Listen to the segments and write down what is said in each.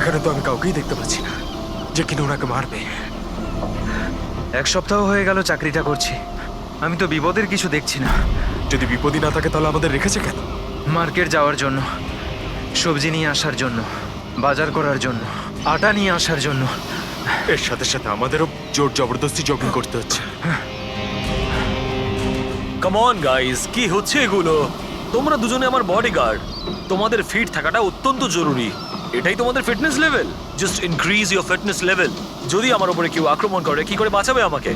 এখানে তো আমি কাউকেই দেখতে পাচ্ছি না যে কিনা ওনাকে মারবে। 1 সপ্তাহ হয়ে গেল চাকরিটা করছি, আমি তো বিপদের কিছু দেখছি না। যদি বিপদই না থাকে তাহলে আমাদের রেখেছে কেন? মার্কেট যাওয়ার জন্য, সবজি নিয়ে আসার জন্য, বাজার করার জন্য, আটা নিয়ে আসার জন্য। এর সাথে সাথে আমাদেরও জোর জবরদস্তি জগিং করতে হচ্ছে। কাম অন গাইস, কি হচ্ছে এগুলো? তোমরা দুজনে আমার বডিগার্ড, তোমাদের ফিট থাকাটা অত্যন্ত জরুরি। এটাই তোমাদের fitness level. Just increase your fitness level. যদি আমার উপরে কেউ আক্রমণ করে, কি করে বাঁচাবে আমাকে?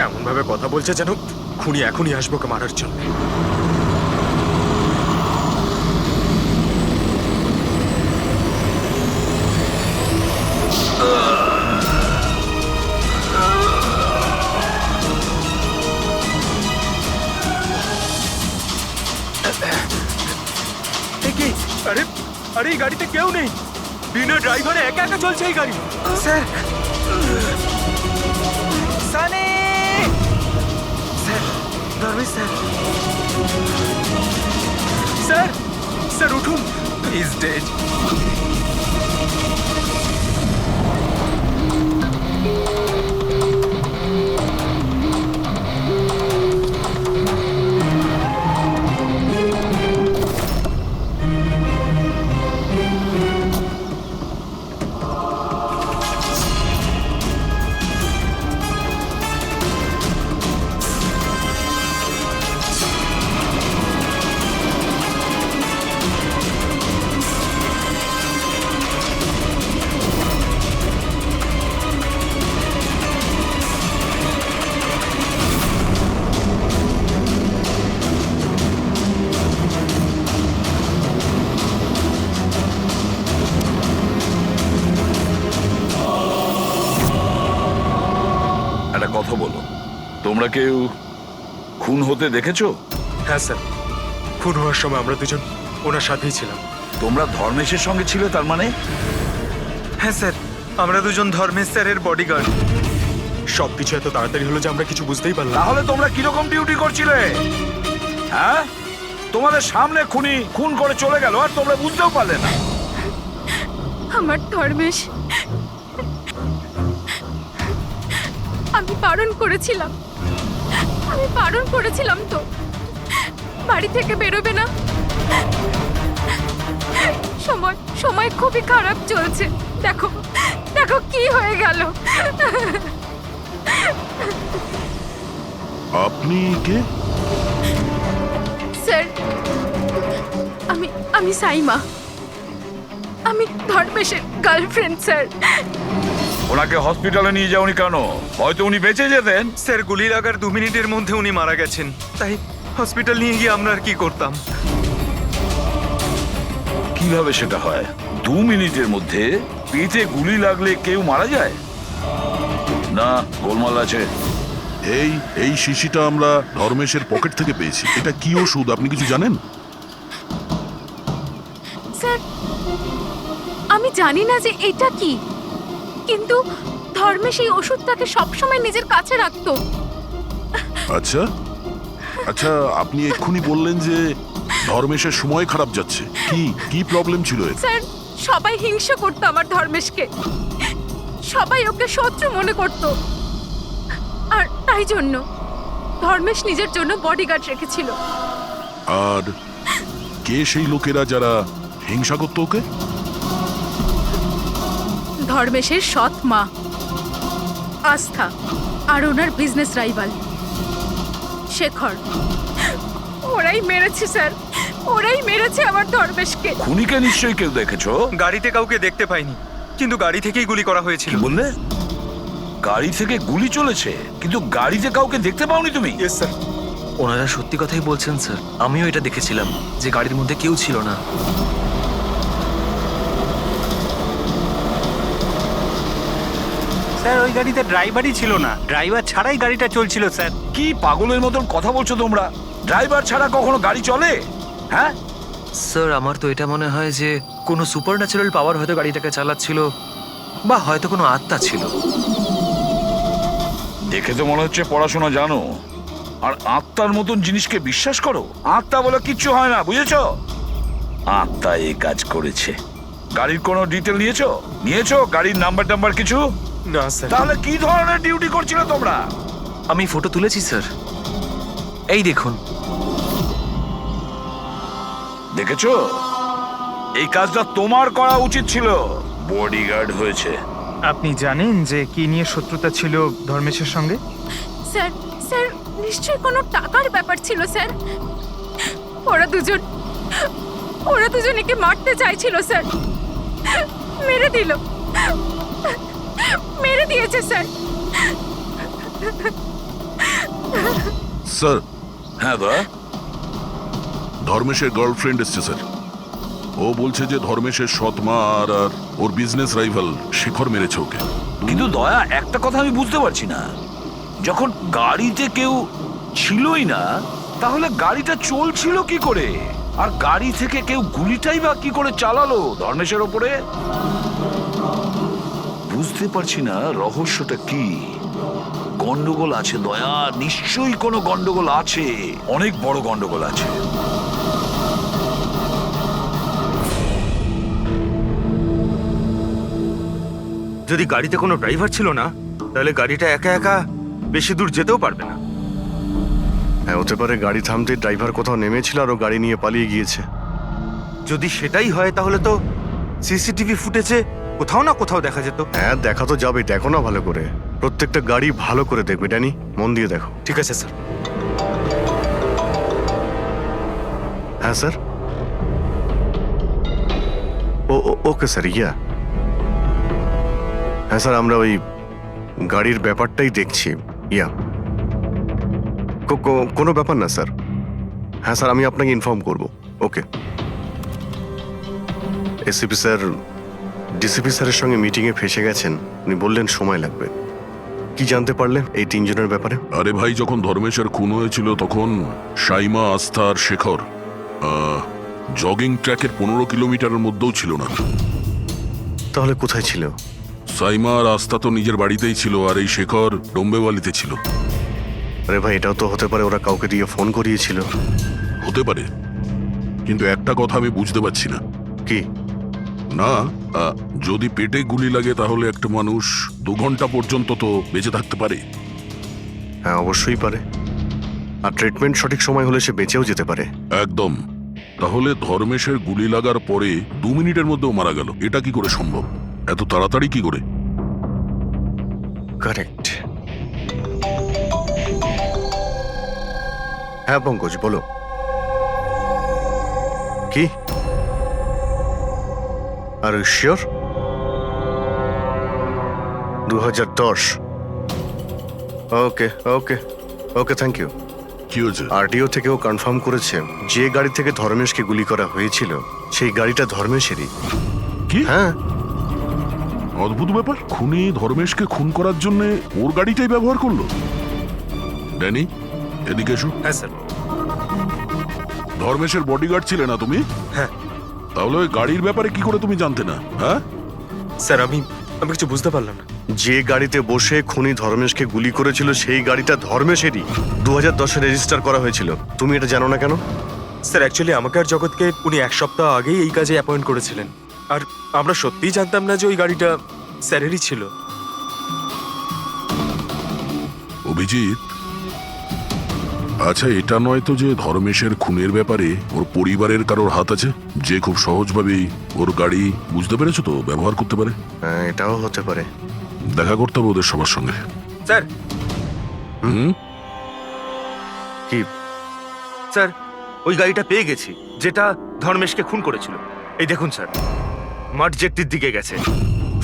এমন ভাবে কথা বলছে যেন খুনি এখনই আসবো ওকে মারার জন্য। কি? আরে আরে, এই গাড়িতে কেউ নেই। বিনা ড্রাইভারে একা একা চলছে এই গাড়ি। Sir, Sunny! Sir, Dharmesh sir. Sir, sir উঠুন। Is dead. একটা কথা বলো, তোমরা কেউ খুন হতে দেখেছো? হ্যাঁ স্যার, খুন হওয়ার সময় আমরা দুজন ওনার সাথেই ছিলাম। তোমরা ধর্মেশের সঙ্গে ছিলে তার মানে? হ্যাঁ স্যার, আমরা দুজন ধর্মেশ স্যারের বডিগার্ড। সবকিছু এত তাড়াতাড়ি হলো যে আমরা কিছু বুঝতেই পারলাম না। তাহলে তোমরা কিরকম ডিউটি করছিলে? হ্যাঁ, তোমাদের সামনে খুনি খুন করে চলে গেল আর তোমরা বুঝতেও পারলে না। আমার ধর্মেশ, আমি বারণ করেছিলাম, তো বাড়ি থেকে বেরোবে না। সময় খুবই খারাপ চলছে। দেখো দেখো কি হয়ে গেল। আপনি কে? স্যার, আমি সাইমা, আমি ধর্মেশের গার্লফ্রেন্ড স্যার। ওনাকে হসপিটালে নিয়ে যাওনি কেন? হয়তো উনি বেঁচে যেতেন। স্যার, গুলি লাগার 2 মিনিটের মধ্যে উনি মারা গেছেন, তাই হসপিটাল নিয়ে গিয়ে আমরা আর কি করতাম। কিভাবে সেটা হয়? 2 মিনিটের মধ্যে পেটে গুলি লাগলে কেউ মারা যায়? না, গোলমাল আছে। এই শিশিটা আমরা ধর্মেশের পকেট থেকে পেয়েছি। এটা কি ওষুধ আপনি কিছু জানেন? স্যার, আমি জানি না যে এটা কি, কিন্তু ধর্মেশ এই ওষুধটাকে সবসময় নিজের কাছে রাখতো। আচ্ছা আচ্ছা, আপনি এক্ষুনি বললেন যে ধর্মেশের সময় খারাপ যাচ্ছে। কি প্রবলেম ছিল এর? স্যার, সবাই হিংসা করতো আমার ধর্মেশকে, সবাই ওকে শত্রু মনে করতো, আর তাই জন্য ধর্মেশ নিজের জন্য বডিগার্ড রেখেছিল। আর কে সেই লোকেরা যারা হিংসা করতো ওকে? ধর্মেশের সৎ মা আস্থা আর ওনার বিজনেস রাইভাল শেখর। ওরাই মেরেছে স্যার, ওরাই মেরেছে আমার ধর্মেশকে। খুনিকে নিশ্চয়ই কেউ দেখেছো? গাড়িতে কাউকে দেখতে পাইনি, কিন্তু গাড়ি থেকেই গুলি করা কি হয়েছিল। বললে? গাড়ি থেকে গুলি চলেছে, কিন্তু গাড়িতে কাউকে দেখতে পাওনি তুমি? Yes sir. ওনারা সত্যি কথাই বলছেন স্যার, আমিও এটা দেখেছিলাম যে গাড়ির মধ্যে কেউ ছিল না। স্যার, ওই গাড়িতে ড্রাইভারই ছিল না, ড্রাইভার ছাড়াই গাড়িটা চলছিল স্যার। কি পাগলের মতন কথা বলছো তোমরা? ড্রাইভার ছাড়া কখনো গাড়ি চলে? হ্যাঁ, স্যার, আমার তো এটা মনে হয় যে কোনো সুপারন্যাচারাল পাওয়ার হয়তো গাড়িটাকে চালাচ্ছিল, বা হয়তো কোনো আত্মা ছিল। দেখে তো মনে হচ্ছে পড়াশোনা জানো। আর আত্মার মতন জিনিসকে বিশ্বাস করো? আত্মা বলে কিচ্ছু হয় না, বুঝেছো? আত্মা এই কাজ করেছে। গাড়ির কোনো ডিটেল নিয়েছো? গাড়ির নাম্বার কিছু? না স্যার। তাহলে কি ধরনের ডিউটি করছিলে তোমরা? আমি ফটো তুলেছি স্যার, এই দেখুন। দেখেছো, এই কাজটা তোমার করা উচিত ছিল। বডিগার্ড হয়েছে। আপনি জানেন যে কি নিয়ে শত্রুতা ছিল ধর্মেশের সঙ্গে? স্যার স্যার নিশ্চয়ই কোনো টাকার ব্যাপার ছিল স্যার। ওরা দুজন একে মারতে চাইছিল স্যার। মেরে দিয়েছে স্যার। স্যার, হ্যাঁ দা, ধর্মেশের গার্লফ্রেন্ড এসছে স্যার। ও বলছে যে ধর্মেশের সৎ মা আর ওর বিজনেস রাইভাল শেখর মেরেছে ওকে। কিন্তু দয়া, একটা কথা আমি বুঝতে পারছি না, যখন গাড়িতে কেউ ছিলই না তাহলে গাড়িটা চলছিল কি করে? আর গাড়ি থেকে কেউ গুলিটাই বা কি করে চালালো ধর্মেশের ওপরে? বুঝতে পারছি না রহস্যটা কি। গন্ডগোল আছে দয়া, নিশ্চয়ই কোনো গন্ডগোল আছে, অনেক বড় গন্ডগোল আছে। যদি গাড়িতে কোনো ড্রাইভার ছিল না তাহলে গাড়িটা একা একা বেশি দূর যেতেও পারবে না। হ্যাঁ, হতে পারে গাড়ি থামতে ড্রাইভার কোথাও নেমেছিল আর ও গাড়ি নিয়ে পালিয়ে গিয়েছে। যদি সেটাই হয় তাহলে তো সিসিটিভি ফুটেজে কোথাও না কোথাও দেখা যেত। হ্যাঁ, দেখা তো যাবে, দেখো না ভালো করে। প্রত্যেকটা গাড়ি ভালো করে দেখবে ড্যানি, মন দিয়ে দেখো। ঠিক আছে স্যার। হ্যাঁ স্যার। ওকে স্যার, হ্যাঁ স্যার, আমরা ওই গাড়ির ব্যাপারটাই দেখছি। কোনো ব্যাপার না স্যার। হ্যাঁ স্যার, আমি আপনাকে ইনফর্ম করব। ওকে। এসিপি স্যার ডিসিপি স্যারের সঙ্গে মিটিংয়ে ফেসে গেছেন, উনি বললেন সময় লাগবে। কি জানতে পারলেন এই তিনজনের ব্যাপারে? আরে ভাই, যখন ধর্মেশের খুন হয়েছিল তখন সাইমা, আস্থা আর শেখর জগিং ট্র্যাকের 15 কিলোমিটারের মধ্যেও ছিল না। তাহলে কোথায় ছিল? সাইমা আর আস্থা তো নিজের বাড়িতেই ছিল, আর এই শেখর ডোম্বেওয়ালিতে ছিল। আরে ভাই, এটাও তো হতে পারে ওরা কাউকে দিয়ে ফোন করিয়েছিল। হতে পারে, কিন্তু একটা কথা আমি বুঝতে পারছি না। কি? না, যদি পেটে গুলি লাগে তাহলে একটা মানুষ 2 ঘন্টা পর্যন্ত তো বেঁচে থাকতে পারে। হ্যাঁ, অবশ্যই পারে। আর ট্রিটমেন্ট সঠিক সময় হলে সে বেঁচেও যেতে পারে। একদম। তাহলে ধর্মেশের গুলি লাগার পরে 2 মিনিটের মধ্যেও মারা গেল, এটা কি করে সম্ভব? এত তাড়াতাড়ি কি করে? কারেক্ট। হ্যাঁ পঙ্কজ, বলো। কি? আর sure? 2010। Okay okay okay, thank you. কি হয়েছে? আরটিও থেকেও কনফার্ম করেছে যে গাড়ি থেকে ধর্মেশকে গুলি করা হয়েছিল সেই গাড়িটা ধর্মেশেরই। কি? হ্যাঁ। অদ্ভুত ব্যাপার, খুনি ধর্মেশকে খুন করার জন্য ওর গাড়িটাই ব্যবহার করলো। ড্যানি, এদিকে এসো। হ্যাঁ স্যার। ধর্মেশের বডিগার্ড ছিলে না তুমি? হ্যাঁ। তাহলে ওই গাড়ির ব্যাপারে কি করে তুমি জানতে না? হ্যাঁ স্যার, আমি কিছু বুঝতে পারলাম না। যে গাড়িতে বসে খুনি ধর্মেশকে গুলি করেছিল সেই গাড়িটা ধর্মেশেরই, 2010-এ রেজিস্টার করা হয়েছিল। তুমি এটা জানো না কেন? স্যার, অ্যাকচুয়ালি আমাকে আর জগৎকে উনি 1 সপ্তাহ আগেই এই কাজে অ্যাপয়েন্ট করেছিলেন, আর আমরা সত্যিই জানতাম না যে ওই গাড়িটা স্যারেরই ছিল। অভিজিৎ, আচ্ছা এটা নয় তো যে ধর্মেশের খুনের ব্যাপারে ওর পরিবারের কারোর হাত আছে, যে খুব সহজভাবেই ওর গাড়ি, বুঝতে পেরেছো তো, ব্যবহার করতে পারে? হ্যাঁ, এটাও হতে পারে। দেখা করতে হবে ওদের সবার সঙ্গে। স্যার, কি? স্যার, ওই গাড়িটা পেয়ে গেছি যেটা ধর্মেশকে খুন করেছিল। এই দেখুন স্যার, মাঠ জেটটির দিকে গেছে।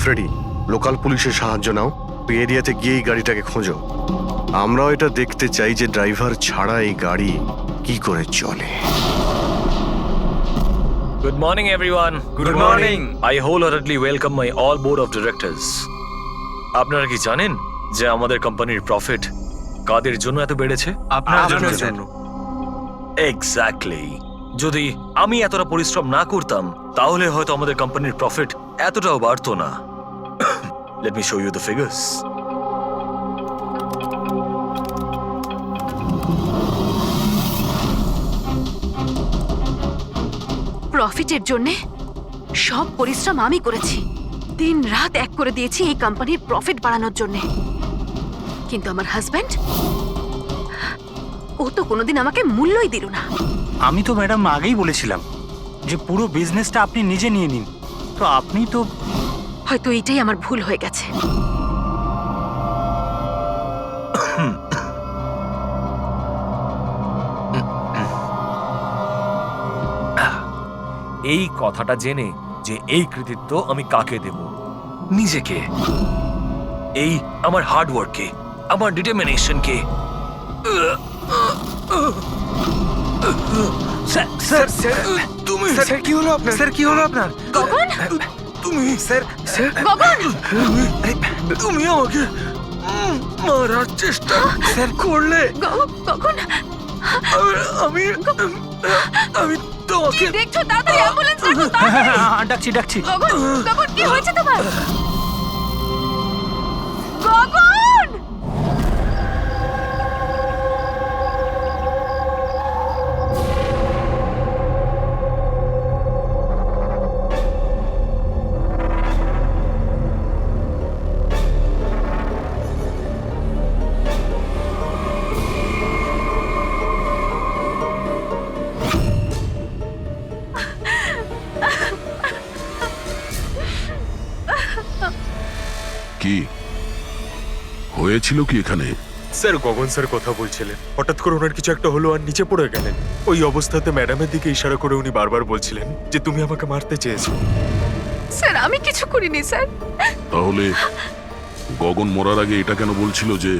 ফ্রেডি, লোকাল পুলিশের সাহায্য নাও, ওই এরিয়াতে গিয়ে এই গাড়িটাকে খোঁজো। আমরাও এটা দেখতে চাই যে ড্রাইভার ছাড়া এই গাড়ি কি করে চলে। Good morning, everyone. Good morning. I wholeheartedly welcome my all board of directors. আপনারা কি জানেন যে আমাদের কোম্পানির প্রফিট কাদের জন্য এত বেড়েছে? আপনার জন্য। এক্স্যাক্টলি। যদি আমি এতটা পরিশ্রম না করতাম তাহলে হয়তো আমাদের কোম্পানির প্রফিট এতটাও বাড়তো না। Let me show you the figures. প্রফিটের জন্যে সব পরিশ্রম আমি করেছি, দিন রাত এক করে দিয়েছি এই কোম্পানির প্রফিট বাড়ানোর জন্যে। কিন্তু আমার হাজব্যান্ড, ও তো কোনোদিন আমাকে মূল্যই দিল না। আমি তো ম্যাডাম আগেই বলেছিলাম যে পুরো বিজনেসটা আপনি নিজে নিয়ে নিন, তো আপনি তো হয়তো এইটাই আমার ভুল হয়ে গেছে। এই কথাটা জেনে যে এই কৃতিত্ব আমি কাকে দেব? নিজেকে, এই আমার হার্ড ওয়ার্ককে, আমার ডিটারমিনেশনকে। তুমি স্যার কি হলো আপনার? স্যার কি হলো আপনার? গগন, তুমি স্যার স্যার গগন, তুমি আমাকে মারার চেষ্টা করলে। গগন, আমি আমি তোমাকে দেখছো? তাড়াতাড়ি অ্যাম্বুলেন্স ডাকো, তাড়াতাড়ি। ডাকছি ডাকছি। গগন, গগন, কি হয়েছে তোমার? গগন! কি হয়েছিল কি এখানে? স্যার গগন স্যার কথা বলছিলেন, হঠাৎ করে ওনার কিছু একটা হলো আর নিচে পড়ে গেলেন। ওই অবস্থাতে ম্যাডামের দিকে ইশারা করে উনি বারবার বলছিলেন যে তুমি আমাকে মারতে চেয়েছো। স্যার, আমি কিছু করিনি স্যার। তাহলে গগন মরার আগে এটা কেন বলছিল যে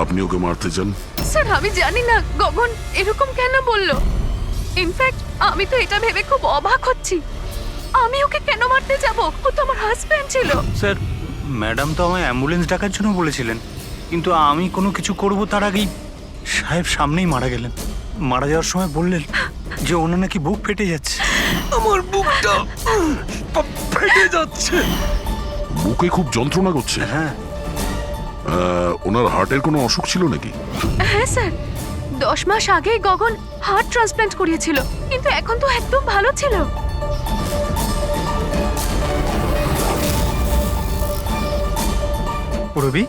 আপনি ওকে মারতে চান? স্যার, আমি জানি না গগন এরকম কেন বললো। ইনফ্যাক্ট আমি তো এটা ভেবে খুব অবাক হচ্ছি, আমি ওকে কেন মারতে যাব? ও তো আমার হাজব্যান্ড ছিল। স্যার, ম্যাডাম তো আমায় অ্যাম্বুলেন্স ডাকার জন্য বলেছিলেন, কিন্তু আমি কোনো কিছু করব তার আগেই সাহেব সামনেই মারা গেলেন। মারা যাওয়ার সময় বললেন যে ওনার নাকি বুক ফেটে যাচ্ছে। আমার বুকটা ফেটে যাচ্ছে। বুকে খুব যন্ত্রণা করছে? হ্যাঁ। ওনার হার্টের কোনো অসুখ ছিল নাকি? হ্যাঁ স্যার, 10 মাস আগেই গগন হার্ট ট্রান্সপ্ল্যান্ট করিয়েছিল, কিন্তু এখন তো একদম ভালো ছিল। রবি,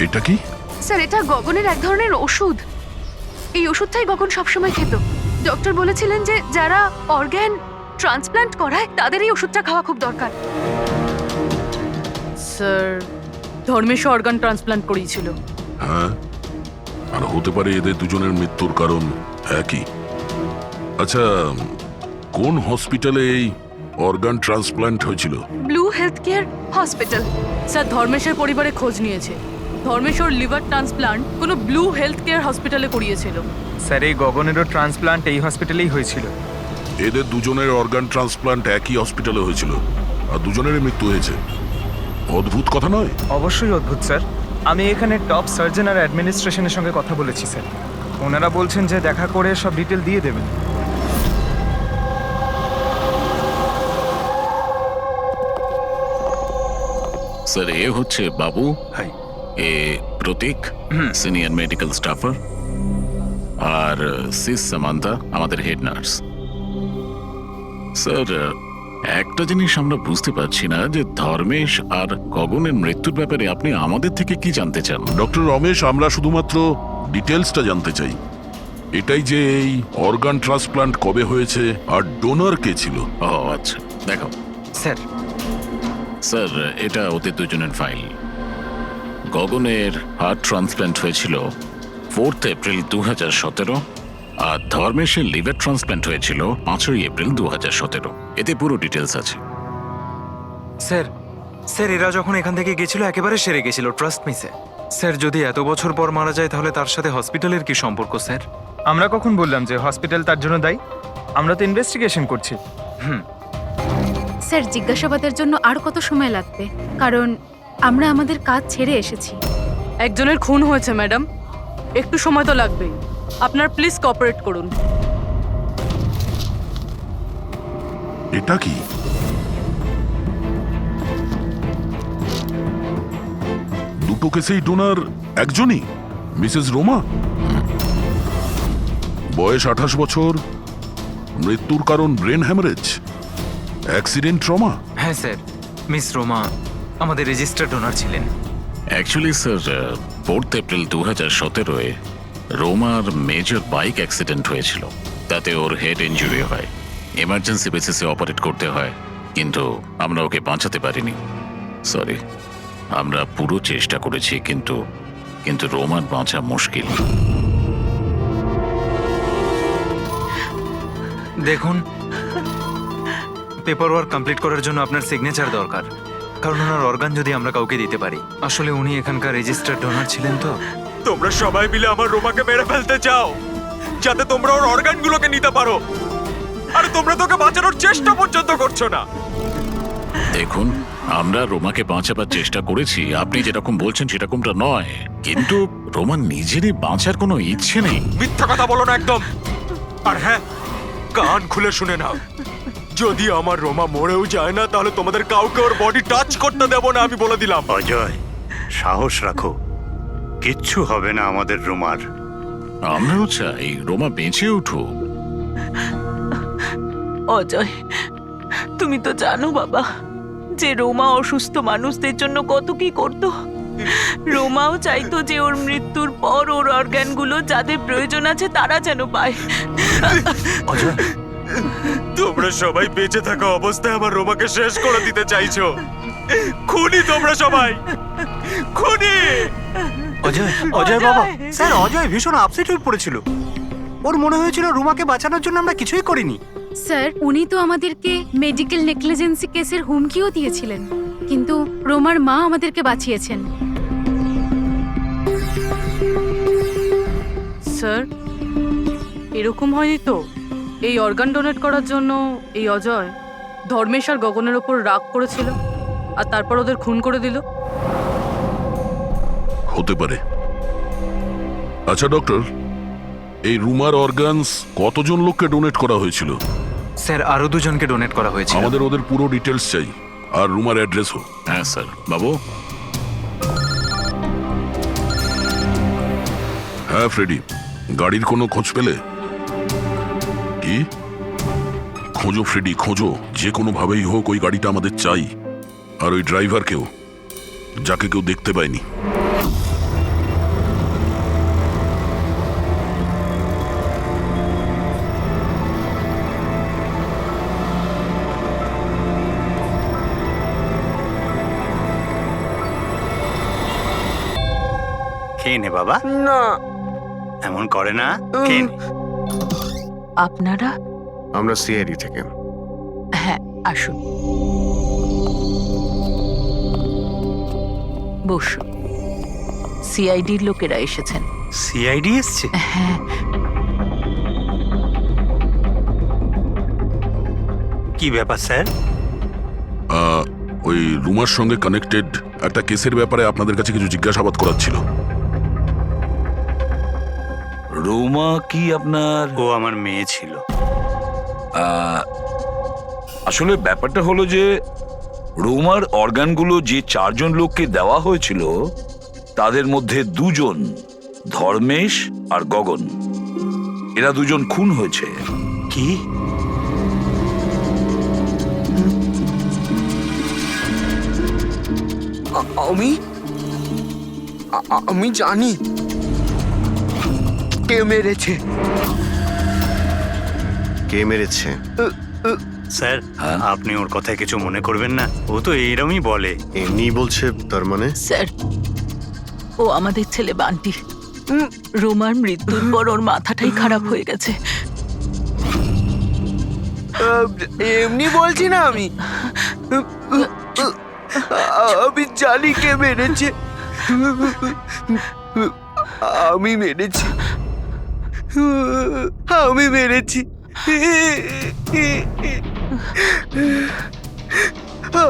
এটা কি? স্যার, এটা গগনের এক ধরনের ওষুধ। এই ওষুধটাই গগন সবসময় খেত। ডক্টর বলেছিলেন যে যারা অর্গ্যান ট্রান্সপ্ল্যান্ট করায় তাদের এই ওষুধটা খাওয়া খুব দরকার। স্যার, ধর্মেশ অর্গান ট্রান্সপ্লান্ট করিয়েছিল। হ্যাঁ, আর হতে পারে এদের দুজনের মৃত্যুর কারণ একই। আচ্ছা, কোন হসপিটালে এই অর্গান ট্রান্সপ্ল্যান্ট হয়েছিল? Blue Health Care hospital. Sir, ধর্মেশের পরিবারে খোঁজ নিয়েছে। ধর্মেশ ওর লিভার ট্রান্সপ্লান্ট কোনো ব্লু হেলথ কেয়ার হসপিটালে করিয়েছিল। স্যার এই গগনেরও ট্রান্সপ্লান্ট এই হসপিটালেই হয়েছিল। এদের দুজনের অর্গান ট্রান্সপ্ল্যান্ট একই হসপিটালে হয়েছিল, আর দুজনেরই মৃত্যু হয়েছে। অদ্ভুত কথা নয়? অবশ্যই অদ্ভুত স্যার। আমি এখানে টপ সার্জন আর অ্যাডমিনিস্ট্রেশনের সঙ্গে কথা বলেছি স্যার। ওনারা বলছেন যে দেখা করে সব ডিটেল দিয়ে দেবেন। স্যার, এ হচ্ছে বাবু, হাই। এ প্রতীক, সিনিয়র মেডিকেল স্টাফার, আর সিস সামান্তা, আমাদের হেড নার্স। স্যার, একটা জিনিস আমরা বুঝতে পারছি না যে ধর্মেশ আর গগনের মৃত্যুর ব্যাপারে আপনি আমাদের থেকে কি জানতে চান? ডক্টর রমেশ, আমরা শুধুমাত্র ডিটেলসটা জানতে চাই। এটাই যে এই অর্গান ট্রান্সপ্ল্যান্ট কবে হয়েছে আর ডোনার কে ছিল। ও আচ্ছা, দেখো স্যার, স্যার, এটা ওদের দুজনের ফাইল। গগনের হার্ট ট্রান্সপ্ল্যান্ট হয়েছিল 4 এপ্রিল 2017, আর ধর্মেশের লিভার ট্রান্সপ্ল্যান্ট হয়েছিল 5 এপ্রিল 2017। এতে পুরো ডিটেলস আছে। স্যার স্যার এরা যখন এখান থেকে গেছিল একেবারে সেরে গেছিল, ট্রাস্ট মি স্যার। স্যার, যদি এত বছর পর মারা যায় তাহলে তার সাথে হসপিটালের কি সম্পর্ক স্যার? আমরা কখন বললাম যে হসপিটাল তার জন্য দায়ী? আমরা তো ইনভেস্টিগেশন করছি। স্যার, জিজ্ঞাসাবাদের জন্য আর কত সময় লাগবে? কারণ আমরা আমাদের কাজ ছেড়ে এসেছি। একজনের খুন হয়েছে ম্যাডাম, একটু সময় তো লাগবেই। আপনার প্লিজ কোঅপারেট করুন। এটা কি? দুটো কেসেই ডোনার একজনই, মিসেস রোমা। বয়স 28 বছর, মৃত্যুর কারণ ব্রেন হ্যামারেজ, অ্যাক্সিডেন্ট ট্রমা। হ্যাঁ স্যার, মিস রোমা আমাদের রেজিস্টার্ড ডোনার ছিলেন। অ্যাকচুয়ালি স্যার 4 এপ্রিল 2017-এ রোমার মেজর বাইক অ্যাক্সিডেন্ট হয়েছিল। তাতে ওর হেড ইনজুরি হয়, এমার্জেন্সি বেসিসে অপারেট করতে হয়, কিন্তু আমরা ওকে বাঁচাতে পারিনি। সরি, আমরা পুরো চেষ্টা করেছি, কিন্তু রোমার বাঁচা মুশকিল। দেখুন, পেপার ওয়ার্ক কমপ্লিট করার জন্য আপনার সিগনেচার দরকার, কারণ ওনার অর্গান যদি আমরা কাউকে দিতে পারি। আসলে উনি এখানকার রেজিস্টার্ড ডোনার ছিলেন তো। তোমরা সবাই মিলে আমার রোমাকে মেরে ফেলতে চাও, যাতে তোমরা ওর অর্গানগুলোকে নিতে পারো। আর তোমরা তোকে বাঁচানোর চেষ্টা পর্যন্ত করছো না। দেখুন, আমরা রোমাকে বাঁচাবার চেষ্টা করেছি, আপনি যেরকম বলছেন সেরকমটা নয়, কিন্তু রোমার নিজেরই বাঁচার কোনো ইচ্ছে নেই। মিথ্যা কথা বলো না একদম। আর হ্যাঁ, কান খুলে শুনে নাও, যদি আমার রোমা মরেও যায় না, তাহলে তোমাদের কাউকে ওর বডি টাচ করতে দেবো না, আমি বলে দিলাম। অজয়, সাহস রাখো, কিচ্ছু হবে না আমাদের রোমার। আমরাও চাই রোমা বেঁচে উঠুক। অজয়, তুমি তো জানো বাবা যে রোমা অসুস্থ মানুষদের জন্য কত কি করতো। রোমাও চাইতো যে ওর মৃত্যুর পর ওর অর্গানগুলো যাদের প্রয়োজন আছে তারা যেন পায়। অজয়, তোমরা সবাই বেঁচে থাকা অবস্থায় আমার রোমাকে শেষ করে দিতে চাইছো। খুনি তোমরা সবাই, খুনি। অজয়, অজয় বাবা, স্যার অজয় ভীষণ আপসেট হয়ে পড়েছিল। ওর মনে হয়েছিল রুমাকে বাঁচানোর জন্য আমরা কিছুই করিনি। স্যার, উনি তো আমাদেরকে মেডিকেল নেগলিজেন্সি কেসের হুমকিও দিয়েছিলেন, কিন্তু রোমার মা আমাদেরকে বাঁচিয়েছেন। স্যার, এরকম হয়নি তো? এই অর্গান ডোনেট করার জন্য এই অজয় ধর্মেশ আর গগনের ওপর রাগ করেছিল, আর তারপর ওদের খুন করে দিল। হতে পারে। আচ্ছা ডক্টর, এই রুমার অর্গানস কতজন লোককে ডোনেট করা হয়েছিল? স্যার, আরো 2 জনকে ডোনেট করা হয়েছিল। আমাদের ওদের পুরো ডিটেলস চাই, আর রুমার অ্যাড্রেসও। হ্যাঁ স্যার। বাবু। হ্যাঁ ফ্রেডি, গাড়ির কোনো খোঁজ পেলে? কি? খোঁজো ফ্রেডি, খোঁজো, যে কোনো ভাবেই হোক ওই গাড়িটা আমাদের চাই, আর ওই ড্রাইভারকেও, যাকে কেউ দেখতে পায়নি। খেয়ে নে বাবা। না, এমন করে না, খেয়ে নে। আপনারা? আমরা সিআইডি থেকে। হ্যাঁ, আসুন, বসুন। সিআইডির লোকেরা এসেছেন। সিআইডি এসছে? হ্যাঁ। কি ব্যাপার স্যার? ওই রুমার সঙ্গে কানেক্টেড একটা কেসের ব্যাপারে আপনাদের কাছে কিছু জিজ্ঞাসাবাদ করার ছিল। রোমা কি আপনার? ও আমার মেয়ে ছিল। আসলে ব্যাপারটা হলো যে রোমার অর্গানগুলো যে 4 জন লোককে দেওয়া হয়েছিল তাদের মধ্যে 2 জন, ধর্মেশ আর গগন, এরা 2 জন খুন হয়েছে। কি? আমি জানি কে মেরেছে। কে মেরেছে? স্যার, আপনি ওর কথায় কিছু মনে করবেন না, ও তো এইরকমই বলে। এমনি বলছে তার মানে? স্যার, ও আমাদের ছেলে বান্টি। রোমার মৃত্যুর পর ওর মাথাটাই খারাপ হয়ে গেছে। এমনি বলছি না, আমি জানি কে মেরেছে। আমি মেরেছি, আমি মেরেছি,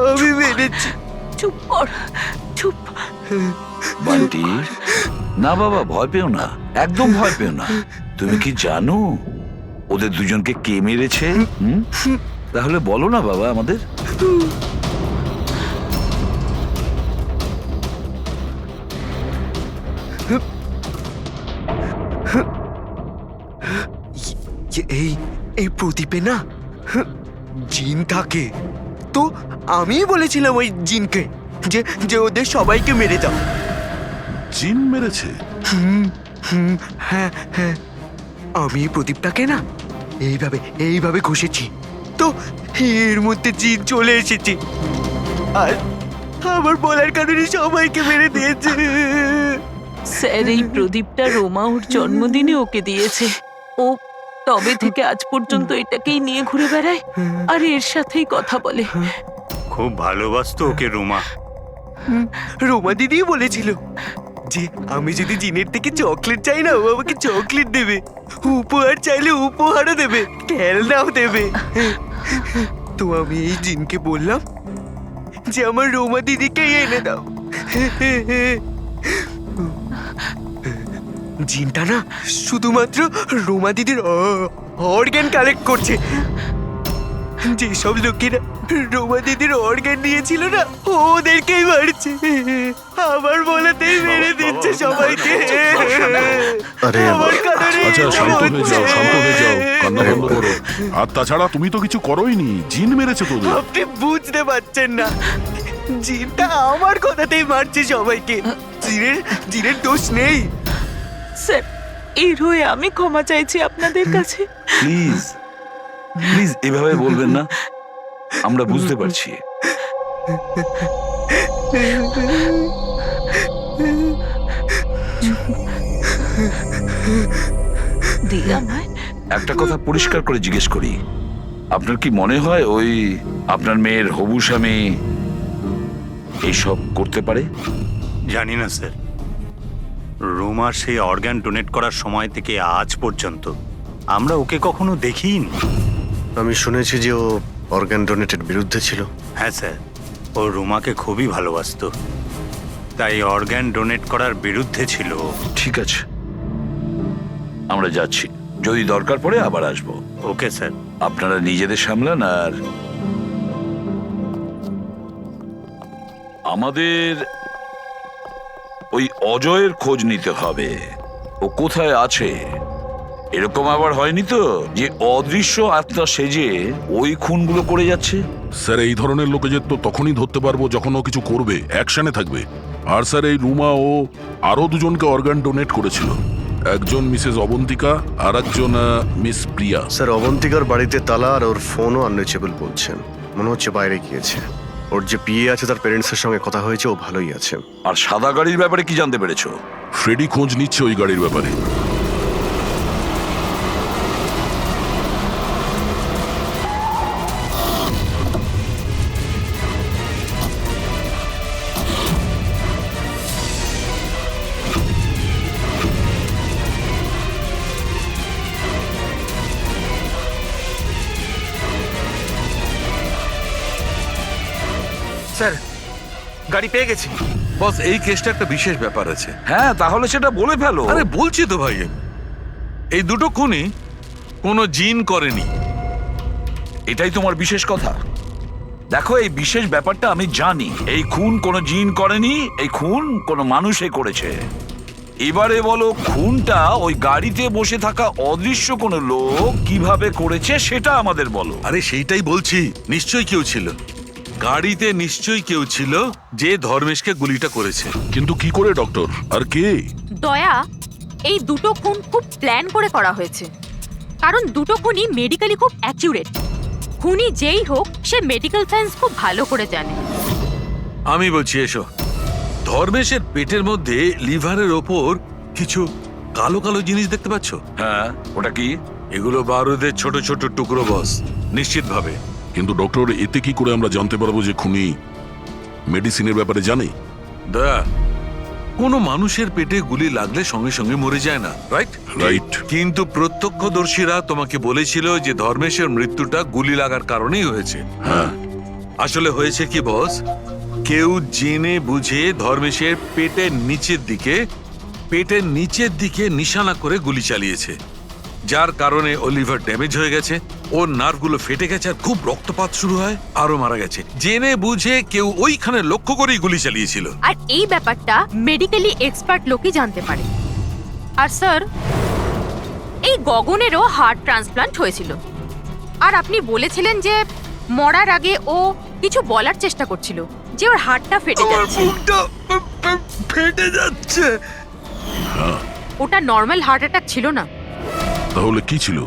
আমি মেরেছি। চুপ কর, চুপ। বান্টি, না বাবা, ভয় পেও না, একদম ভয় পেও না। তুমি কি জানো ওদের 2 জনকে কে মেরেছে? তাহলে বলো না বাবা আমাদের। এই এই প্রদীপে না জিন থাকে। তো আমি বলেছিলাম ওই জিনকে যে যে ওদের সবাইকে মেরে দাও। জিন মেরেছে? হ্যাঁ হ্যাঁ, আমি এই প্রদীপটাকে না এইভাবে এইভাবে ঘষেছি, তো এর মধ্যে জিন চলে এসেছে আর আমার বলার কারণে সবাইকে মেরে দিয়েছে। স্যার, এই প্রদীপটা রোমা ওর জন্মদিনে ওকে দিয়েছে। ও তবে থেকে আজ পর্যন্ত এটাকেই নিয়ে ঘুরে বেড়ায় আর এর সাথেই কথা বলে। খুব ভালোবাসতো ওকে রোমা। রোমা দিদি বলেছিল যে আমি যদি জিনের থেকে চকলেট চাই না, ও আমাকে চকলেট দেবে, উপহার চাইলে উপহারও দেবে, খেলনাও দেবে। তো আমি এই জিনকে বললাম যে আমার রোমা দিদিকে এনে দাও। জিনটা না শুধুমাত্র রোমা দিদির অর্গান কালেক্ট করছে। যেসব লোকেরা রোমা দিদির অর্গান নিয়েছিল না, ওদেরকেই মারছে, আমার বলেতেই মেরে দিচ্ছে সবাইকে। আরে আমার কারণে আচ্ছা, শান্ত হয়ে যাও, শান্ত হয়ে যাও, কান্না বন্ধ করো। আর তাছাড়া তুমি তো কিছু করোইনি, জিন মেরেছে তোদের। আপনি বুঝতে পারছেন না, জিনটা আমার কথাতেই মারছে সবাইকে। জিনের দোষ নেই। স্যার, এর হয়ে আমি ক্ষমা চাইছি আপনাদের কাছে। প্লিজ প্লিজ এভাবে বলবেন না, আমরা বুঝতে পারছি। দিই আমায়। একটা কথা পরিষ্কার করে জিজ্ঞেস করি, আপনার কি মনে হয় ওই আপনার মেয়ের হবু স্বামী এইসব করতে পারে? জানি না স্যার, রোমার সেই অর্গান ডোনেট করার সময় থেকে আজ পর্যন্ত আমরা ওকে কখনো দেখিনি। আমি শুনেছি যে ও অর্গান ডোনেটের বিরুদ্ধে ছিল। হ্যাঁ স্যার, ও রোমাকে খুবই ভালোবাসতো, তাই অর্গান ডোনেট করার বিরুদ্ধে ছিল। ঠিক আছে, আমরা যাচ্ছি, যদি দরকার পড়ে আবার আসবো। Okay sir. আপনারা নিজেদের সামলান। আর আমাদের ওই অজয়ের খোঁজ নিতে হবে, ও কোথায় আছে। এরকম আবার হয়নি তো যে অদৃশ্য আত্মা সেজে ওই খুনগুলো করে যাচ্ছে? স্যার, এই ধরনের লোকেদের তো তখনই ধরতে পারবো যখন ও কিছু করবে, অ্যাকশনে থাকবে। আর স্যার, এই রুমা ও আরো দুজনকে অর্গান ডোনেট করেছিল, একজন মিসেস অবন্তিকা আর একজন মিস প্রিয়া। স্যার, অবন্তিকার বাড়িতে তালা আর ওর ফোনও আনরিচেবল বলছেন, মনে হচ্ছে বাইরে গিয়েছে। ওর যে পিএ আছে তার প্যারেন্টসের সঙ্গে কথা হয়েছে, ও ভালোই আছে। আর সাদা গাড়ির ব্যাপারে কি জানতে পেরেছো? ফ্রেডি খোঁজ নিচ্ছে ওই গাড়ির ব্যাপারে। স্যার, গাড়ি পেয়ে গেছি। বস, এই কেসটা একটা বিশেষ ব্যাপার আছে। হ্যাঁ, তাহলে সেটা বলে ফেলো। আরে বলছি তো ভাই, এই দুটো খুনই কোনো জিন করেনি। এটাই তোমার বিশেষ কথা? দেখো, এই বিশেষ ব্যাপারটা আমি জানি। এই খুন কোনো জিন করেনি, এই খুন কোনো মানুষে করেছে। এবারে বলো, খুনটা ওই গাড়িতে বসে থাকা অদৃশ্য কোনো লোক কিভাবে করেছে সেটা আমাদের বলো। আরে সেইটাই বলছি, নিশ্চয়ই কেউ ছিল গাড়িতে, নিশ্চয়ই কেউ ছিল যে ধর্মেশকে গুলিটা করেছে। কিন্তু কি করে ডক্টর, আর কে? দয়া, এই দুটো খুন খুব প্ল্যান করে করা হয়েছে, কারণ দুটো খুনই মেডিকেলি খুব অ্যাকিউরেট। খুনি যেই হোক, সে মেডিকেল সায়েন্স খুব ভালো করে জানে। আমি বলছি, এসো। ধর্মেশের পেটের মধ্যে লিভারের ওপর কিছু কালো কালো জিনিস দেখতে পাচ্ছ? হ্যাঁ, ওটা কি? এগুলো বারুদের ছোট ছোট টুকরো বস, নিশ্চিত ভাবে। কিন্তু ডক্টর, এতে কি করে আমরা জানতে পারবো যে খুনি মেডিসিনের ব্যাপারে জানে? দয়া, কোনো মানুষের পেটে গুলি লাগলে সঙ্গে সঙ্গে মরে যায় না, রাইট? রাইট। কিন্তু প্রত্যক্ষদর্শীরা তোমাকে বলেছিল যে ধর্মেশের মৃত্যুটা গুলি লাগার কারণেই হয়েছে। হ্যাঁ। আসলে হয়েছে কি বস, কেউ জেনে বুঝে ধর্মেশের পেটের নিচের দিকে নিশানা করে গুলি চালিয়েছে, যার কারণে ও লিভার ড্যামেজ হয়ে গেছে, ওর নার্ভগুলো ফেটে গেছে, আর খুব রক্তপাত শুরু হয়, আরো মারা গেছে। জেনে বুঝে কেউ ওইখানে লক্ষ্য করেই গুলি চালিয়েছিল। আর এই ব্যাপারটা মেডিকেলি এক্সপার্ট লোকই জানতে পারে। আর স্যার, এই এই গগনেরও হার্ট ট্রান্সপ্লান্ট হয়েছিল, আর আপনি বলেছিলেন যে মরার আগে ও কিছু বলার চেষ্টা করছিল, যে ওর হার্টটা ফেটে যাচ্ছে। ফেটে যাচ্ছে। ওটা নর্মাল হার্ট অ্যাটাক ছিল না। তাহলে কি ছিল?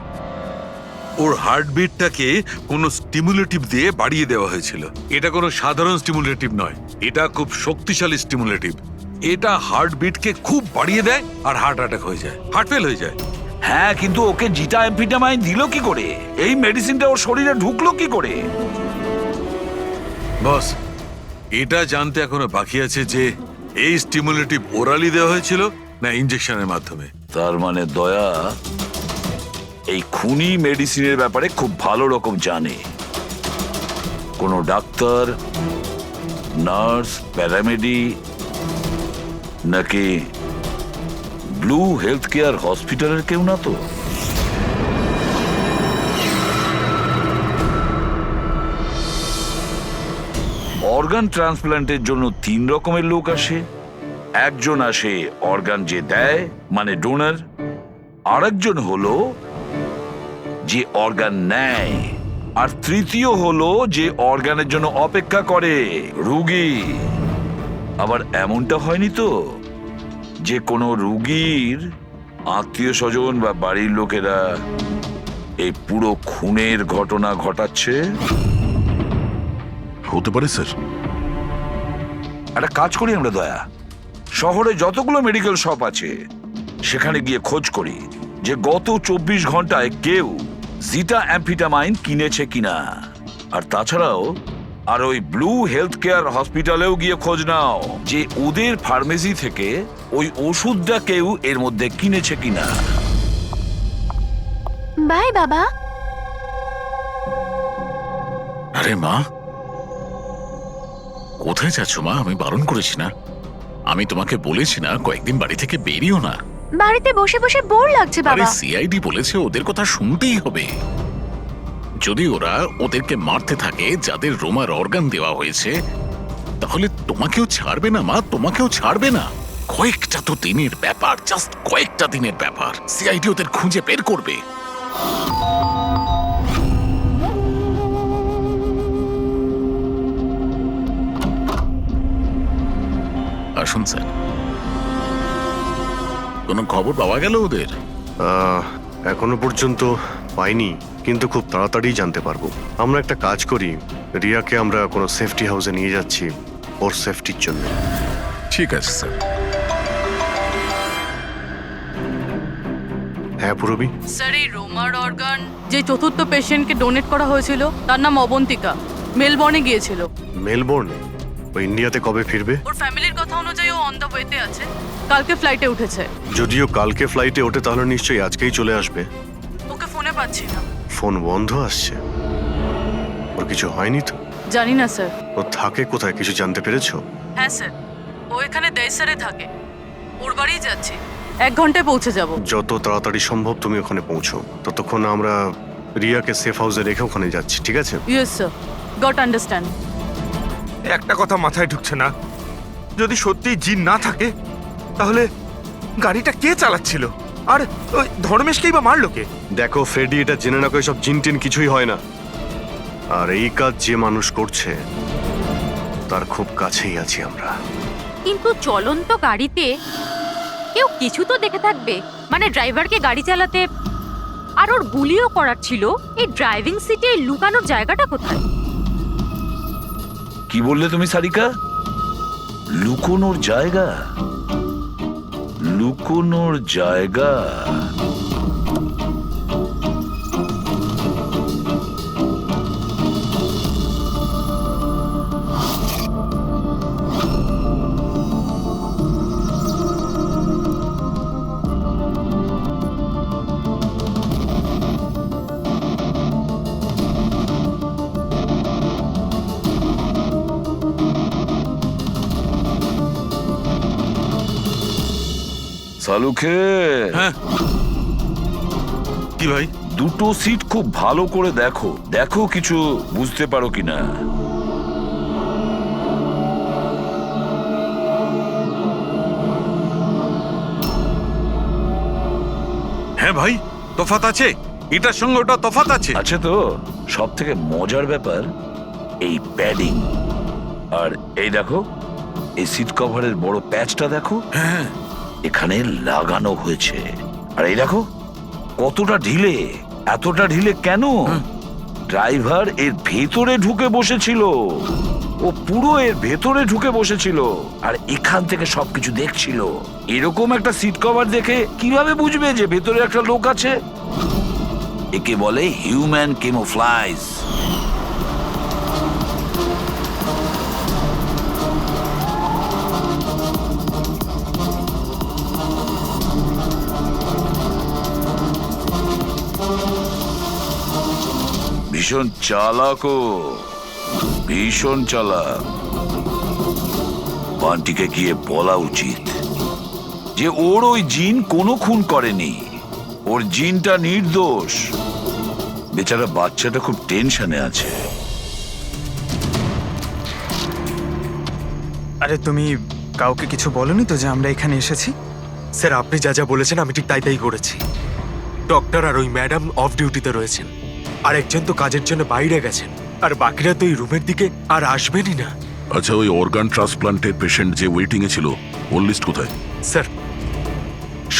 ওর হার্টবিটটাকে কোনো স্টিমুলেটিভ দিয়ে বাড়িয়ে দেওয়া হয়েছিল। এটা কোনো সাধারণ স্টিমুলেটিভ নয়, এটা খুব শক্তিশালী স্টিমুলেটিভ। এটা হার্টবিটকে খুব বাড়িয়ে দেয় আর হার্ট অ্যাটাক হয়ে যায়, হার্ট ফেল হয়ে যায়। হ্যাঁ, কিন্তু ওকে জিটা অ্যাম্ফিটামাইন দিল কি করে? এই মেডিসিনটা ওর শরীরে ঢুকলো কি করে? বস, এটা জানতে এখনো বাকি আছে যে এই স্টিমুলেটিভ ওরালি দেওয়া হয়েছিল না ইনজেকশনের মাধ্যমে। তার মানে দয়া এই খুনি মেডিসিনের ব্যাপারে খুব ভালো রকম জানে। কোনো ডাক্তার, নার্স, প্যারামেডি নাকি ব্লু হেলথ কেয়ার হসপিটালের কেউ না তো? অর্গান ট্রান্সপ্ল্যান্টের জন্য 3 রকমের লোক আসে। একজন আসে অর্গান যে দেয়, মানে ডোনার। আরেকজন হলো যে অর্গান নেয়, আর তৃতীয় হলো যে অর্গানের জন্য অপেক্ষা করে, রোগী। আবার এমনটা হয়নি তো যে কোনো রোগীর আত্মীয় স্বজন বা বাড়ির লোকেরা এই পুরো খুনের ঘটনা ঘটাচ্ছে? হতে পারে স্যার। একটা কাজ করি আমরা দয়া, শহরে যতগুলো মেডিকেল শপ আছে সেখানে গিয়ে খোঁজ করি যে গত 24 ঘন্টায় কেউ জিটা অ্যাম্ফিটামাইন কিনেছে কিনা। আর তাছাড়াও আর ওই ব্লু হেলথ কেয়ার হসপিটালেও গিয়ে খোঁজ নাও যে ওদের ফার্মেসি থেকে ওই ওষুধটা কেউ এর মধ্যে কিনেছে কিনা। বাই বাবা। আরে মা, কোথায় যাচ্ছ মা? আমি বারণ করেছি না? আমি তোমাকে বলেছি না কয়েকদিন বাড়ি থেকে বেরিও না? বাড়িতে বসে বসে বোর লাগছে আরে বাবা। সিআইডি বলেছে ওদের কথা শুনতেই হবে। যদি ওরা ওদেরকে মারতে থাকে যাদের রোমার অর্গান দেওয়া হয়েছে, তাহলে তোমাকেও ছাড়বে না মা, তোমাকেও ছাড়বে না। কয়েকটা তো দিনের ব্যাপার, জাস্ট কয়েকটা দিনের ব্যাপার। সিআইডি ওদের খুঁজে বের করবে। আসুন স্যার। কোনো খবর পাওয়া গেল ওদের? এখনো পর্যন্ত পাইনি, কিন্তু খুব তাড়াতাড়ি জানতে পারবো। আমরা একটা কাজ করি, রিয়াকে আমরা কোনো সেফটি হাউসে নিয়ে যাচ্ছি ওর সেফটির জন্য। ঠিক আছে স্যার। হ্যাঁ পুরবি। স্যার, এই রোমার অর্গান যে চতুর্থ পেশেন্টকে ডোনেট করা হয়েছিল তার নাম অবন্তিকা, মেলবর্নে গিয়েছিল। মেলবোর্নে? ও ইন্ডিয়াতে কবে ফিরবে? ওর ফ্যামিলির কথা অনুযায়ী ও অন দ্য ওয়েতে আছে, কালকে ফ্লাইটে উঠেছে। যদিও কালকে ফ্লাইটে ওঠে তাহলে নিশ্চয়ই আজকেই চলে আসবে। ওকে ফোনে পাচ্ছি না। ফোন বন্ধ আসছে। ওর কিছু হয়নি তো? জানি না স্যার। ও থাকে কোথায় কিছু জানতে পেরেছো? হ্যাঁ স্যার, ও এখানে দেশারে থাকে, ওর বাড়িই যাচ্ছি। 1 ঘন্টায় পৌঁছে যাব। যত তাড়াতাড়ি সম্ভব তুমি ওখানে পৌঁছো, ততক্ষণ আমরা রিয়াকে সেফ হাউসে রেখে ওখানে যাচ্ছি, ঠিক আছে? Yes sir, goat understand. একটা কথা মাথায় ঢুকছে না, যদি সত্যি জিন না থাকে তাহলে গাড়িটা কে চালাচ্ছিল? আর ওই ধর্মেশকেই বা মারলো কে? দেখো ফ্রেডি, এটা জেনে না করে সব জিন টিন কিছুই হয় না। আর এই কাজ যে মানুষ করছে তার খুব কাছেই আছি আমরা। কিন্তু চলন্ত গাড়িতে কেউ কিছু তো দেখে থাকবে, মানে ড্রাইভারকে গাড়ি চালাতে। আর ওর গুলিও করার ছিল। এই ড্রাইভিং সিটে লুকানোর জায়গাটা কোথায়? কি বললে তুমি সারিকা? লুকোনোর জায়গা? লুকোনোর জায়গা? সালুকে, হ্যাঁ কি ভাই? দুটো সিট খুব ভালো করে দেখো, দেখো কিছু বুঝতে পারো কিনা। হ্যাঁ ভাই, তফাৎ আছে? এটার সঙ্গে ওটা তফাৎ আছে? আছে তো। সব থেকে মজার ব্যাপার এই প্যাডিং, আর এই দেখো এই সিট কভারের বড় প্যাচটা দেখো, হ্যাঁ, এখানে লাগানো হয়েছে। আর এই দেখো কতটা ঢিলে, এতটা ঢিলে কেন? ড্রাইভার এর ভেতরে ঢুকে বসেছিল, ও পুরো এর ভেতরে ঢুকে বসেছিল আর এখান থেকে সবকিছু দেখছিল। এরকম একটা সিট কভার দেখে কিভাবে বুঝবে যে ভেতরে একটা লোক আছে? একে বলে হিউম্যান কেমোফ্লাইজ। ভীষণ চালাক ও, ভীষণ চালাক। বান্টিকে গিয়ে বলা উচিত যে ওর ওই জিন কোনো খুন করেনি, ওর জিনটা নির্দোষ। বেচারা বাচ্চাটা খুব টেনশনে আছে। আরে তুমি কাউকে কিছু বলনি তো যে আমরা এখানে এসেছি? স্যার, আপনি যা যা বলেছেন আমি ঠিক তাই তাই করেছি। ডক্টর আর ওই ম্যাডাম অফ ডিউটিতে রয়েছেন, আর একজন তো কাজের জন্য বাইরে গেছেন, আর বাকিরা তো এই রুমের দিকে আর আসবেনই না। আচ্ছা, ওই অর্গান ট্রান্সপ্লান্টের পেশেন্ট যে ওয়েটিং এ ছিল, ওর লিস্ট কোথায়? স্যার,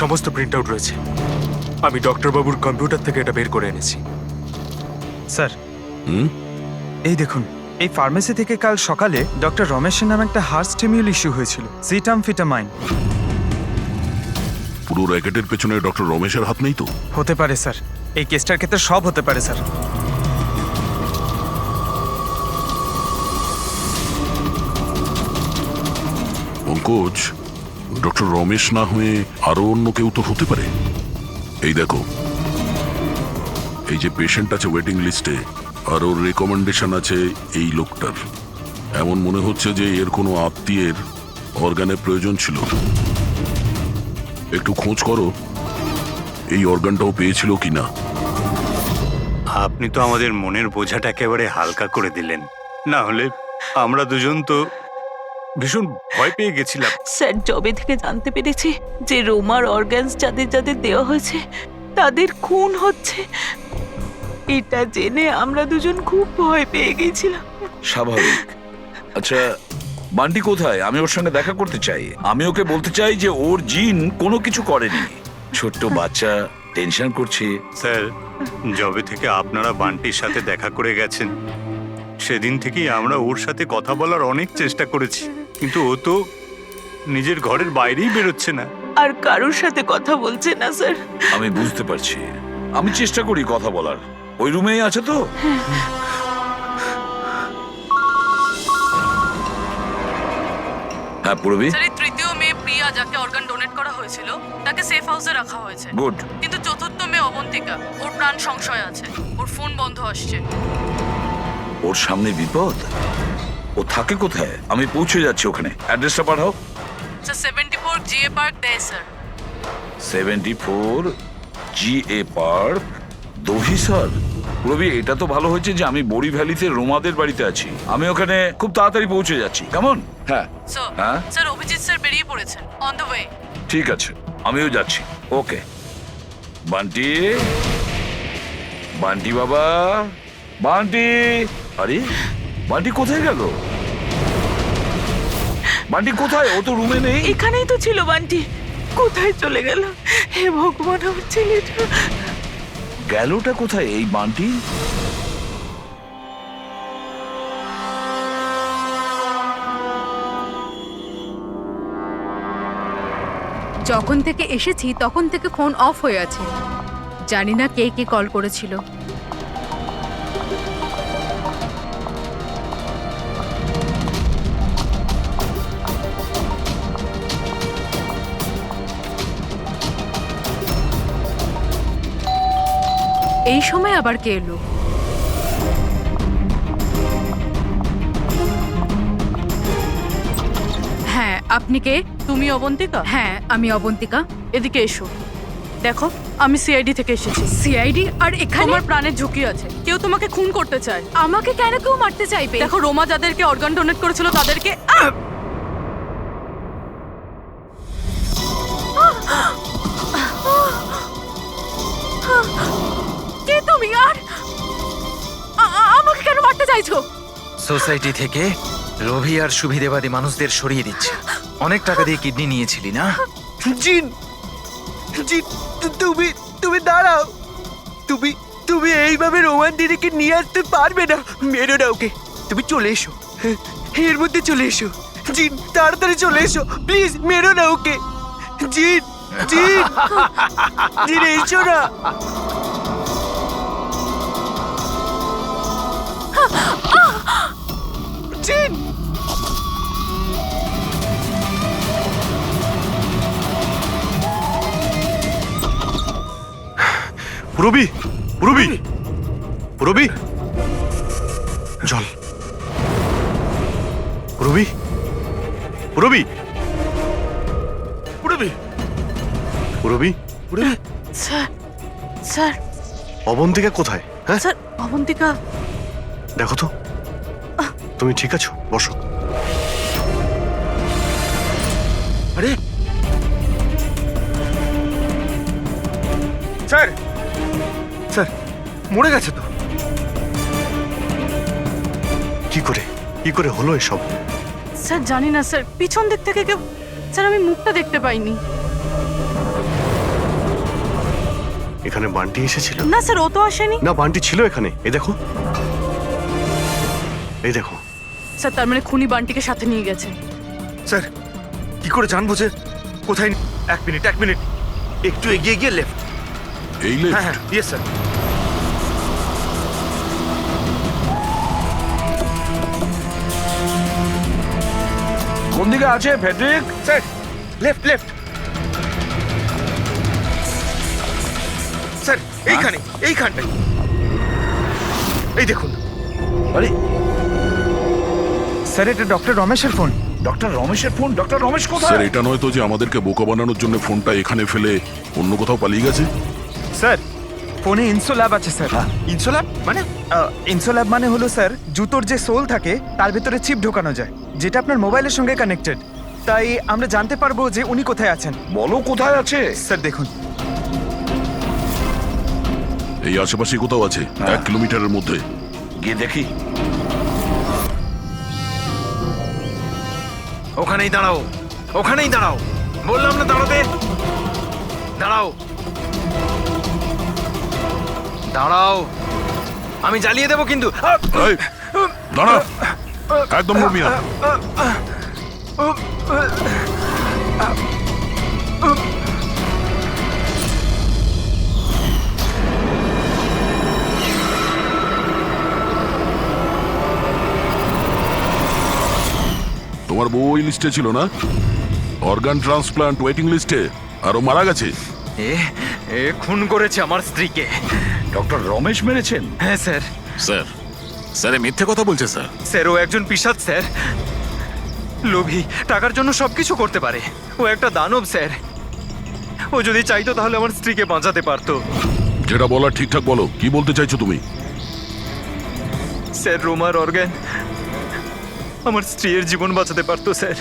সমস্ত প্রিন্ট আউট রয়েছে। আমি ডক্টর বাবুর কম্পিউটার থেকে এটা বের করে এনেছি। স্যার, হুম? এই দেখুন, এই ফার্মেসি থেকে কাল সকালে ডক্টর রমেশের নামে একটা হার্ট স্টিমিউল ইস্যু হয়েছিল, সিটামফিটামাইন। পুরো র্যাকেটের পেছনে ডক্টর রমেশের হাত নেই তো? হতে পারে স্যার, এই কেসটার ক্ষেত্রে সব হতে পারে স্যার। পঙ্কজ, ডক্টর রমেশ না হয়ে আরো অন্য কেউ তো হতে পারে। এই দেখো, এই যে পেশেন্ট আছে ওয়েটিং লিস্টে, আর ওর রেকমেন্ডেশন আছে এই লোকটার। এমন মনে হচ্ছে যে এর কোনো আত্মীয়ের অর্গানের প্রয়োজন ছিল। একটু খোঁজ করো এই অর্গানটাও পেয়েছিল কিনা। আপনি তো আমাদের মনের বোঝাটা একেবারে হালকা করে দিলেন, না হলে আমরা দুজন তো ভীষণ ভয় পেয়ে গেছিলাম। স্যার, জবে থেকে জানতে পেরেছি যে রোমার অর্গানস যাদের যাদের দেওয়া হয়েছে তাদের খুন হচ্ছে, এটা জেনে আমরা দুজন খুব ভয় পেয়ে গেছিলাম। স্বাভাবিক। আচ্ছা, বান্টি কোথায়? আমি ওর সঙ্গে দেখা করতে চাই। আমি ওকে বলতে চাই যে ওর জিন কোনো কিছু করেনি। ছোট্ট বাচ্চা টেনশন করছে। স্যার, জবে থেকে আপনারা বান্টির সাথে দেখা করে গেছেন, সেদিন থেকেই আমরা ওর সাথে কথা বলার অনেক চেষ্টা করেছি, কিন্তু ও তো নিজের ঘরের বাইরেই বেরোচ্ছে না। আর কারোর সাথে কথা বলছে না স্যার। আমি বুঝতে পারছি, আমি চেষ্টা করি কথা বলার। ওই রুমেই আছে তো? হ্যাঁ, পুরবি। স্যার, এই তৃতীয় মেয়ে প্রিয়া যাকে অর্গান ডোনেট করা হয়েছিল তাকে সেফ হাউসে রাখা হয়েছে। গুড। কিন্তু চতুর্থ মেয়ে অবন্তিকা, ওর প্রাণ সংশয় আছে, ওর ফোন বন্ধ আসছে। ওর সামনে বিপদ। ও থাকে কোথায়? আমি পৌঁছে যাচ্ছি ওখানে। অ্যাড্রেসটা পাঠাও। স্যার, 74 জিএ পার্ক দেয় sir. 74 GA park, Dahisar. Ravi, এটা তো ভালো হয়েছে যে আমি বড়ি ভ্যালিতে রোমাদের বাড়িতে আছি। আমি ওখানে খুব তাড়াতাড়ি পৌঁছে যাচ্ছি। কেমন? হ্যাঁ হ্যাঁ, স্যার, অভিজিৎ স্যার বেরিয়ে পড়েছেন, অন দ্য ওয়ে। ঠিক আছে, আমিও যাচ্ছি। ওকে। বান্টি, বান্টি বাবা, বান্টি। আরে, বান্টি কোথায় গেল? বান্টি কোথায়? ও তো রুমে নেই। এখানেই তো ছিল বান্টি, কোথায় চলে গেল? হে ভগবান, আমার ছেলেটা গেলটা কোথায় এই বান্টি? যখন থেকে এসেছি তখন থেকে ফোন অফ হয়ে আছে, জানি না কে কে কল করেছিল। এই সময় আবার কে এলো? হ্যাঁ, আপনি কে? তুমি অবন্তিকা? হ্যাঁ, আমি অবন্তিকা। এদিকে এসো। দেখো, আমি সিআইডি থেকে এসেছি। সিআইডি? আর এখানে? তোমার প্রাণের ঝুঁকি আছে, কেউ তোমাকে খুন করতে চায়। আমাকে কেন কেউ মারতে চাইবে? দেখো, রোমা যাদেরকে অর্গান ডোনেট করেছিল তাদেরকে তুমি আর আমাকে কেন মারতে চাইছো? সোসাইটি থেকে লোভী আর সুবিধেবাদী মানুষদের সরিয়ে দিচ্ছে। অনেক টাকা দিয়ে কিডনি নিয়েছিলি না? জিন, জিন, তুমি তুমি দাঁড়াও। তুমি তুমি এইভাবে রোমান দিদিকে নিয়ে আসতে পারবে না। মেরো না ওকে। তুমি চলে এসো, এর মধ্যে চলে এসো। জিন, তাড়াতাড়ি চলে এসো প্লিজ, মেরো না ওকে। জিন, জিন, জিন এসো না। জিন, পুরবি, পুরবি, পুরবি, জল। পুরবি, পুরবি, পুরবি, পুরবি, পুরবি। স্যার, স্যার, অবন্তিকা কোথায়? হ্যাঁ, স্যার, অবন্তিকা। দেখো তো, তুমি ঠিক আছো? বসো। আরে স্যার, স্যার মরে গেছে তো। কি করে, কি করে হলো এসব? স্যার জানি না স্যার, পিছন দিক থেকে কেউ, স্যার আমি মুখটা দেখতে পাইনি। এখানে বান্টি এসেছিল? না স্যার, ও তো আসেনি। না, বান্টি ছিল এখানে। এই দেখো, এই দেখো। স্যার তার মানে খুনি বান্টিকে সাথে নিয়ে গেছে। স্যার কি করে জানবো যে কোথায়? এক মিনিট, এক মিনিট, একটু এগিয়ে গিয়ে লেফট। এই হ্যাঁ লেফট? হ্যাঁ, ইয়েস স্যার। কোন দিকে আছে Friedrich? Sir left, left. Sir এইখানে, এইখানটায়। এই দেখুন। আরে স্যার এটা ডক্টর রমেশের ফোন। ডক্টর রমেশের ফোন? ডক্টর রমেশ স্যার কোথায়? এটা নয় তো যে আমাদেরকে বোকা বানানোর জন্য ফোনটা এখানে ফেলে অন্য কোথাও পালিয়ে গেছে? স্যার ফোনে ইনসোল্যাব আছে স্যার। ইনসোল্যাব মানে? ইনসোল্যাব মানে হলো স্যার জুতোর যে সোল থাকে তার ভিতরে চিপ ঢোকানো যায়, যেটা আপনার মোবাইলের সঙ্গে কানেক্টেড। তাই আমরা জানতে পারবো যে উনি কোথায় আছেন। বলো কোথায় আছে? স্যার দেখুন, এই আশেপাশে কোথাও আছে, 1 কিলোমিটারের মধ্যে। গিয়ে দেখি। ওখানেই দাঁড়াও, ওখানেই দাঁড়াও। বললাম না দাঁড়াতে। দাঁড়াও, দাঁড়াও, আমি জ্বালিয়ে দেবো কিন্তু। এই, দাঁড়া, একদম নড়বি না। তোমার বউ ওই লিস্টে ছিল না? অর্গান ট্রান্সপ্লান্ট ওয়েটিং লিস্টে। আর ও মারা গেছে। এ খুন করেছে আমার স্ত্রীকে। ডক্টর রমেশ মেরেছেন? হ্যাঁ স্যার। স্যার, স্যার এ মিথ্যে কথা বলছে স্যার। স্যার ও একজন পিশাচ স্যার, লোভী, টাকার জন্য সবকিছু করতে পারে। ও একটা দানব স্যার। ও যদি চাইতো তাহলে আমার স্ত্রীকে বাঁচাতে পারতো। যেটা বলার ঠিকঠাক বলো, কি বলতে চাইছো তুমি? স্যার রোমার অর্গান আমার স্ত্রীর জীবন বাঁচাতে পারতো স্যার।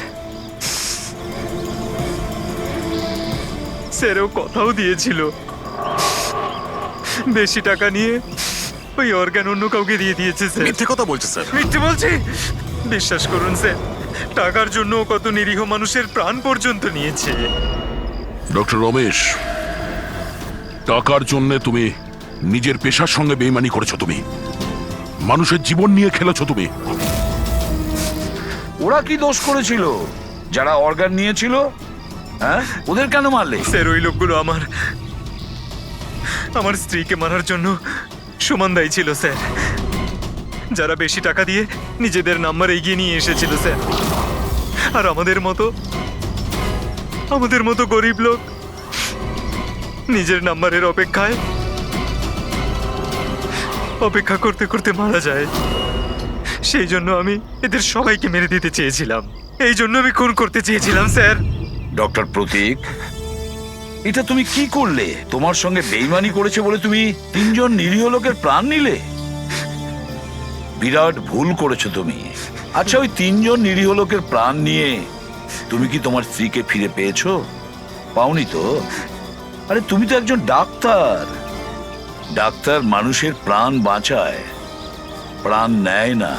স্যার ও কথাও দিয়েছিল বেশি টাকা নিয়ে ওই অর্গান অন্য কাউকে দিয়ে দিয়েছে স্যার। মিথ্যে কথা বলছে স্যার। মিথ্যে বলছি? বিশ্বাস করুন স্যার, টাকার জন্য ও কত নিরীহ মানুষের প্রাণ পর্যন্ত নিয়েছে। ডক্টর রমেশ, টাকার জন্য তুমি নিজের পেশার সঙ্গে বেইমানি করেছো। তুমি মানুষের জীবন নিয়ে খেলেছো তুমি। ওরা কি দোষ করেছিল যারা অর্গান নিয়েছিল? হ্যাঁ, ওদের কেন মারলে? স্যার ওই লোকগুলো আমার স্ত্রীকে মারার জন্য সমান দায়ী ছিল স্যার। যারা বেশি টাকা দিয়ে নিজেদের নাম্বার এগিয়ে নিয়ে এসেছিল স্যার। আর আমাদের মতো গরিব লোক নিজের নাম্বারের অপেক্ষা করতে করতে মারা যায়। সেই জন্য আমি এদের সবাইকে মেরে দিতে চেয়েছিলাম। এই জন্য আমি খুন করতে চেয়েছিলাম স্যার। ডক্টর প্রতীক, এটা তুমি কি করলে? তোমার সঙ্গে বেইমানি করেছে বলে তুমি 3 জন নিরীহ লোকের প্রাণ নিলে। বিরাট ভুল করেছো তুমি। আচ্ছা, ওই 3 জন নিরীহ লোকের প্রাণ নিয়ে তুমি কি তোমার স্ত্রীকে ফিরে পেয়েছো? পাওনি তো? আরে তুমি তো একজন ডাক্তার, ডাক্তার মানুষের প্রাণ বাঁচায়, প্রাণ নেয় না।